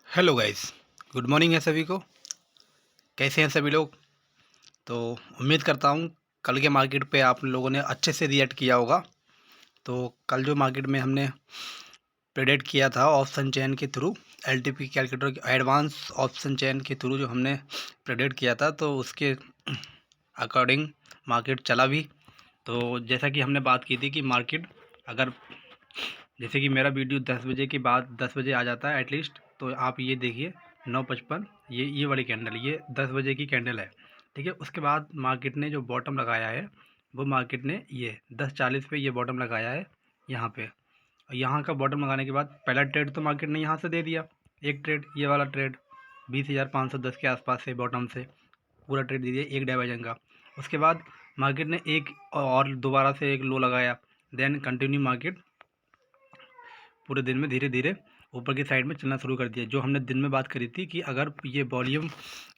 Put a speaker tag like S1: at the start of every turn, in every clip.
S1: Hello guys. Good morning है सभी को। कैसे हैं सभी लोग? तो उम्मीद करता हूँ कल के मार्केट पे आप लोगों ने अच्छे से रिएक्ट किया होगा। तो कल जो मार्केट में हमने प्रेडिक्ट किया था ऑप्शन चेन के through, LTP calculator advance option chain के थ्रू जो हमने प्रेडिक्ट किया था, तो उसके अकॉर्डिंग मार्केट चला भी। तो जैसा कि हमने बात की थी कि मार्केट अगर जैसे कि मेरा वीडियो 10 बजे के बाद 10 बजे आ जाता है एटलीस्ट, तो आप ये देखिए 9:55, ये वाली कैंडल, ये 10 बजे की कैंडल है। ठीक है, उसके बाद मार्केट ने जो बॉटम लगाया है, वो मार्केट ने ये 10:40 पे ये बॉटम लगाया है यहाँ पे। और यहाँ का बॉटम लगाने के बाद पहला ट्रेड तो मार्केट ने यहाँ से दे दिया, एक ट्रेड, ये वाला ट्रेड 20,510 के आसपास से बॉटम से पूरा ट्रेड दे दिया एक डाइवर्जन का। उसके बाद मार्केट ने एक और दोबारा से एक लो लगाया, देन कंटिन्यू मार्केट पूरे दिन में धीरे धीरे ऊपर की साइड में चलना शुरू कर दिया। जो हमने दिन में बात करी थी कि अगर ये वॉल्यूम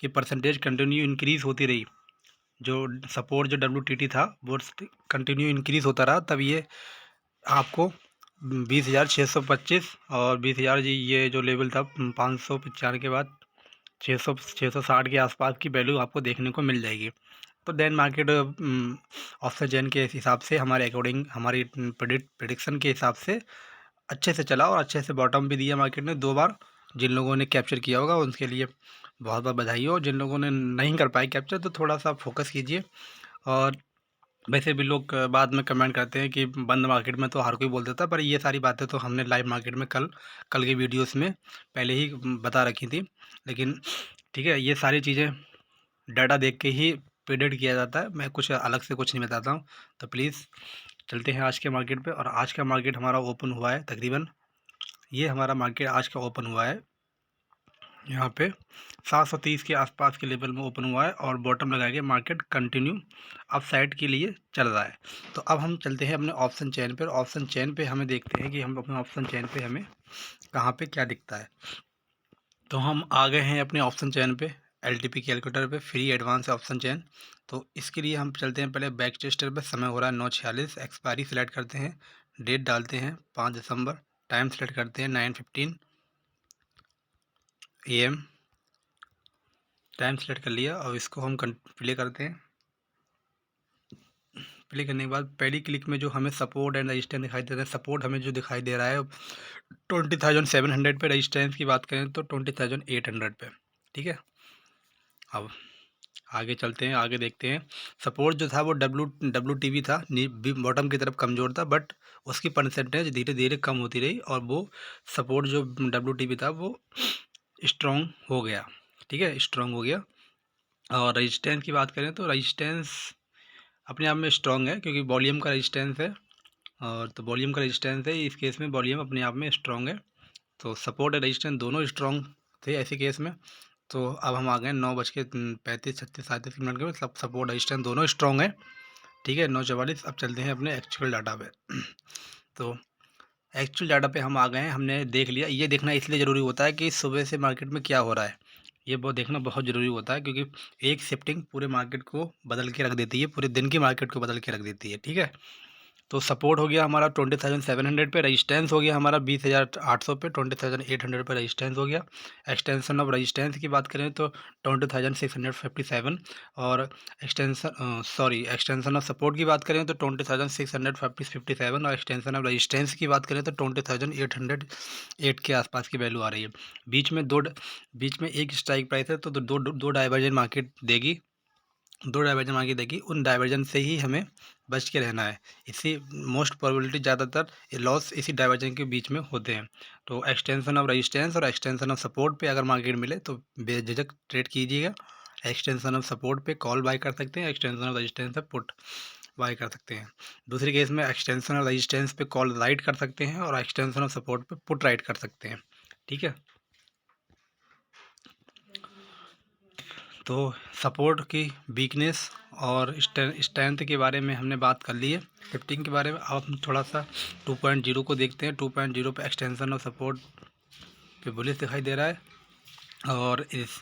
S1: की परसेंटेज कंटिन्यू इंक्रीज़ होती रही, जो सपोर्ट जो डब्ल्यू था वो कंटिन्यू इंक्रीज़ होता रहा, तब ये आपको 20,625 और 20,000 ये जो लेवल था 595 के बाद 660 के आसपास की वैल्यू आपको देखने को मिल जाएगी। तो देन मार्केट ऑक्सीजन के हिसाब से, हमारे अकॉर्डिंग, हमारी प्रिडिक्शन के हिसाब से अच्छे से चला और अच्छे से बॉटम भी दिया मार्केट ने 2 बार। जिन लोगों ने कैप्चर किया होगा उनके लिए बहुत बहुत बधाई हो, जिन लोगों ने नहीं कर पाए कैप्चर तो थोड़ा सा फोकस कीजिए। और वैसे भी लोग बाद में कमेंट करते हैं कि बंद मार्केट में तो हर कोई बोल देता है, पर ये सारी बातें तो हमने लाइव मार्केट में कल कल की वीडियोस में पहले ही बता रखी थी। लेकिन ठीक है, ये सारी चीज़ें डाटा देख के ही प्रेडिक्ट किया जाता है, मैं कुछ अलग से कुछ नहीं बताता हूँ। तो प्लीज़ चलते हैं आज के मार्केट पे। और आज का मार्केट हमारा ओपन हुआ है तकरीबन, ये हमारा मार्केट आज का ओपन हुआ है यहाँ पे 730 के आसपास के लेवल में ओपन हुआ है और बॉटम लगा के मार्केट कंटिन्यू अप साइड के लिए चल रहा है। तो अब हम चलते हैं अपने ऑप्शन चेन पर। ऑप्शन चेन पे हमें देखते हैं कि हम अपने ऑप्शन चेन पे हमें कहाँ पे क्या दिखता है। तो हम आ गए हैं अपने ऑप्शन चेन पे, एलटीपी कैलकुलेटर पे, फ्री एडवांस ऑप्शन चेन। तो इसके लिए हम चलते हैं पहले बैक टेस्टर पे। समय हो रहा है 9:46, एक्सपायरी सेलेक्ट करते हैं, डेट डालते हैं 5 दिसंबर, टाइम सेलेक्ट करते हैं 9:15 AM, टाइम सेलेक्ट कर लिया। और इसको हम प्ले करते हैं। प्ले करने के बाद पहली क्लिक में जो हमें सपोर्ट एंड रजिस्टेंस दिखाई दे रहा है, सपोर्ट हमें जो दिखाई दे रहा है 20,700 पे, रजिस्टेंस की बात करें तो 20,800 पे। ठीक है, अब आगे चलते हैं, आगे देखते हैं। सपोर्ट जो था वो डब्ल्यू था, बॉटम की तरफ कमज़ोर था, बट उसकी परसेंटेज धीरे धीरे कम होती रही और वो सपोर्ट जो डब्ल्यू था वो स्ट्रॉन्ग हो गया। ठीक है, स्ट्रॉन्ग हो गया। और रजिस्टेंस की बात करें तो रजिस्टेंस अपने आप में स्ट्रॉन्ग है, क्योंकि वॉल्यूम का रजिस्टेंस है। और तो वॉल्यूम का रजिस्टेंस है, इस केस में वॉल्यूम अपने आप में स्ट्रॉन्ग है। तो सपोर्ट और रजिस्टेंस दोनों स्ट्रॉन्ग थे ऐसे केस में। तो अब हम आ गए 9:35, 36, 37 मिनट के, सब सपोर्ट रजिस्टेंस दोनों स्ट्रॉन्ग है। ठीक है, 9:44। अब चलते हैं अपने एक्चुअल डाटा पे। तो एक्चुअल डाटा पे हम आ गए हैं, हमने देख लिया। ये देखना इसलिए ज़रूरी होता है कि सुबह से मार्केट में क्या हो रहा है, ये बहुत देखना बहुत ज़रूरी होता है, क्योंकि एक शिफ्टिंग पूरे मार्केट को बदल के रख देती है, पूरे दिन की मार्केट को बदल के रख देती है। ठीक है, तो सपोर्ट हो गया हमारा 20,700 पे, रजिस्टेंस हो गया हमारा 20,800 पे, 20,800 पे रजिस्टेंस हो गया। एक्सटेंशन ऑफ रजिस्टेंस की बात करें तो 20,657। और एक्सटेंशन ऑफ सपोर्ट की बात करें तो 20,657। और एक्सटेंशन ऑफ रजिस्टेंस की बात करें तो 20,808 के आसपास की वैल्यू आ रही है। बीच में एक स्ट्राइक प्राइस है, तो दो डाइवर्जन मार्केट देगी, दो डाइवर्जन मार्केट देगी, उन डाइवर्जन से ही हमें बच के रहना है। इसी मोस्ट प्रोबेबिलिटी ज़्यादातर लॉस इसी डाइवर्जन के बीच में होते हैं। तो एक्सटेंशन ऑफ रेजिस्टेंस और एक्सटेंशन ऑफ सपोर्ट पे अगर मार्केट मिले तो बेझिझक ट्रेड कीजिएगा। एक्सटेंशन ऑफ सपोर्ट पे कॉल बाय कर सकते हैं, एक्सटेंशन ऑफ रेजिस्टेंस पे पुट बाय कर सकते हैं। दूसरी केस में एक्सटेंशन ऑफ रेजिस्टेंस पे कॉल राइट कर सकते हैं और एक्सटेंशन ऑफ सपोर्ट पे पुट राइट कर सकते हैं। ठीक है, तो सपोर्ट की वीकनेस और स्ट्रेंथ के बारे में हमने बात कर ली है। शिफ्टिंग के बारे में अब हम थोड़ा सा 2.0 को देखते हैं। 2.0 पे एक्सटेंशन और सपोर्ट पे बुलिश दिखाई दे रहा है, और इस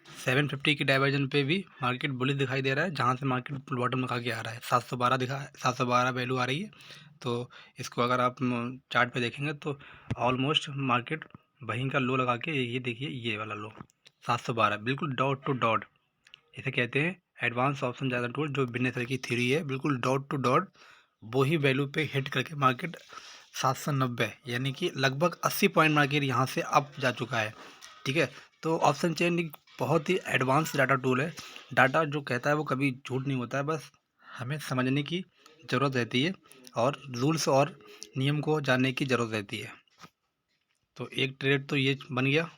S1: 750 की डाइवर्जन पे भी मार्केट बुलिश दिखाई दे रहा है, जहाँ से मार्केट बॉटम लगा के आ रहा है। 712 712 वैल्यू आ रही है। तो इसको अगर आप चार्ट पे देखेंगे तो ऑलमोस्ट मार्केट वहीं का लो लगा के ये देखिए, ये वाला लो 712 बिल्कुल डॉट टू डॉट। इसे कहते हैं एडवांस ऑप्शन ज़्यादा टूल, जो बिजनेस की थ्योरी है, बिल्कुल डॉट टू डॉट वही वैल्यू पे हिट करके मार्केट 790 यानी कि लगभग 80 पॉइंट मार्केट यहाँ से अप जा चुका है। ठीक है, तो ऑप्शन चेन एक बहुत ही एडवांस डाटा टूल है। डाटा जो कहता है वो कभी झूठ नहीं होता है, बस हमें समझने की ज़रूरत रहती है और रूल्स और नियम को जानने की ज़रूरत रहती है। तो एक ट्रेड तो ये बन गया।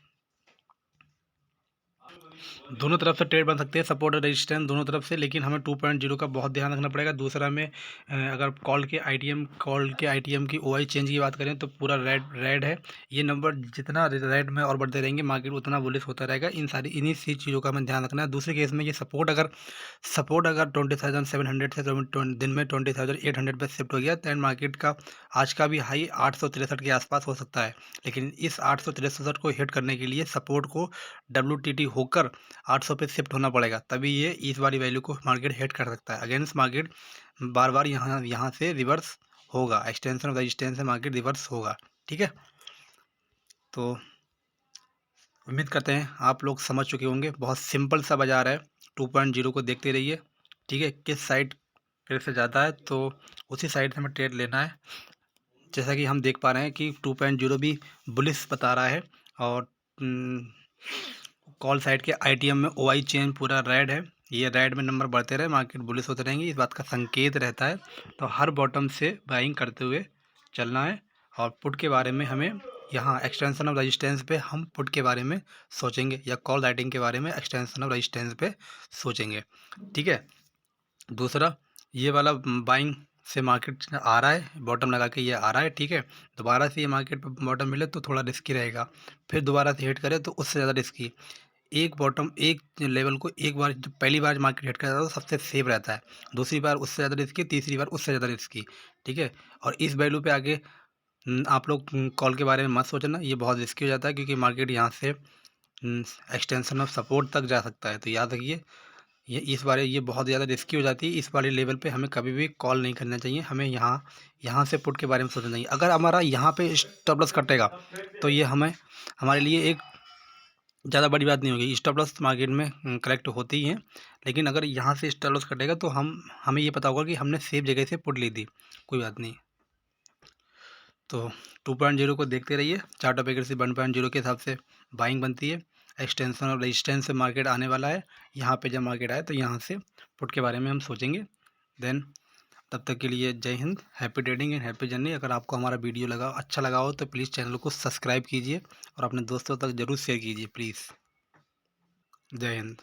S1: दोनों तरफ से ट्रेड बन सकते हैं, सपोर्ट और रेजिस्टेंस दोनों तरफ से, लेकिन हमें 2.0 का बहुत ध्यान रखना पड़ेगा। दूसरा में अगर कॉल के आईटीएम की ओआई चेंज की बात करें तो पूरा रेड है। ये नंबर जितना रेड में और बढ़ते रहेंगे मार्केट उतना बुलिश होता रहेगा। इन्हीं सी चीज़ों का हमें ध्यान रखना है। दूसरे केस में ये सपोर्ट अगर 20,700 से दिन में 20,800 पे शिफ्ट हो गया, दैन मार्केट का आज का भी हाई 863 के आसपास हो सकता है। लेकिन इस 863 को हिट करने के लिए सपोर्ट को WTT होकर 800 पे शिफ्ट होना पड़ेगा, तभी ये इस वाली वैल्यू को मार्केट हिट कर सकता है। अगेंस्ट मार्केट बार बार यहाँ से रिवर्स होगा, एक्सटेंशन ऑफ रेजिस्टेंस से मार्केट रिवर्स होगा। ठीक है, तो उम्मीद करते हैं आप लोग समझ चुके होंगे। बहुत सिंपल सा बाजार है, 2.0 को देखते रहिए। ठीक है, किस साइड ट्रेड से ज़्यादा है तो उसी साइड से हमें ट्रेड लेना है। जैसा कि हम देख पा रहे हैं कि 2.0 भी बुलिश बता रहा है और कॉल साइड के आईटीएम में ओआई चेन पूरा रेड है। ये रेड में नंबर बढ़ते रहे, मार्केट बुलिश होते रहेंगे, इस बात का संकेत रहता है। तो हर बॉटम से बाइंग करते हुए चलना है। और पुट के बारे में हमें यहाँ एक्सटेंशन ऑफ रेजिस्टेंस पे हम पुट के बारे में सोचेंगे, या कॉल राइटिंग के बारे में एक्सटेंशन ऑफ रेजिस्टेंस पे सोचेंगे। ठीक है, दूसरा ये वाला बाइंग से मार्केट आ रहा है, बॉटम लगा के ये आ रहा है। ठीक है, दोबारा से ये मार्केट पर बॉटम मिले तो थोड़ा रिस्की रहेगा, फिर दोबारा से हिट करे तो उससे ज़्यादा रिस्की। एक लेवल को एक बार जब पहली बार मार्केट हिट करता है तो सबसे सेफ रहता है, दूसरी बार उससे ज़्यादा रिस्की, तीसरी बार उससे ज़्यादा रिस्की। ठीक है, और इस वैल्यू पे आगे आप लोग कॉल के बारे में मत सोचना, ये बहुत रिस्की हो जाता है, क्योंकि मार्केट यहाँ से एक्सटेंशन ऑफ सपोर्ट तक जा सकता है। तो याद रखिए, ये बहुत ज़्यादा रिस्की हो जाती है। इस वाले लेवल पे हमें कभी भी कॉल नहीं करना चाहिए, हमें यहाँ से पुट के बारे में सोचना चाहिए। अगर हमारा यहाँ पे स्टॉप लॉस कटेगा तो ये हमारे लिए एक ज़्यादा बड़ी बात नहीं होगी। स्टॉप लॉस मार्केट में करेक्ट होती ही हैं, लेकिन अगर यहाँ से स्टॉप लॉस कटेगा तो हमें ये पता होगा कि हमने सेफ जगह से पुट ली थी, कोई बात नहीं। तो 2.0 को देखते रहिए, चार्ट ऑफ एक्यूरेसी 1.0 के हिसाब से बाइंग बनती है। एक्सटेंशन और रेजिस्टेंस से मार्केट आने वाला है, यहाँ पे जब मार्केट आए तो यहाँ से पुट के बारे में हम सोचेंगे। देन तब तक के लिए जय Hind, happy trading and happy journey. अगर आपको हमारा वीडियो अच्छा लगा हो तो प्लीज़ चैनल को सब्सक्राइब कीजिए और अपने दोस्तों तक ज़रूर शेयर कीजिए प्लीज़। जय हिंद।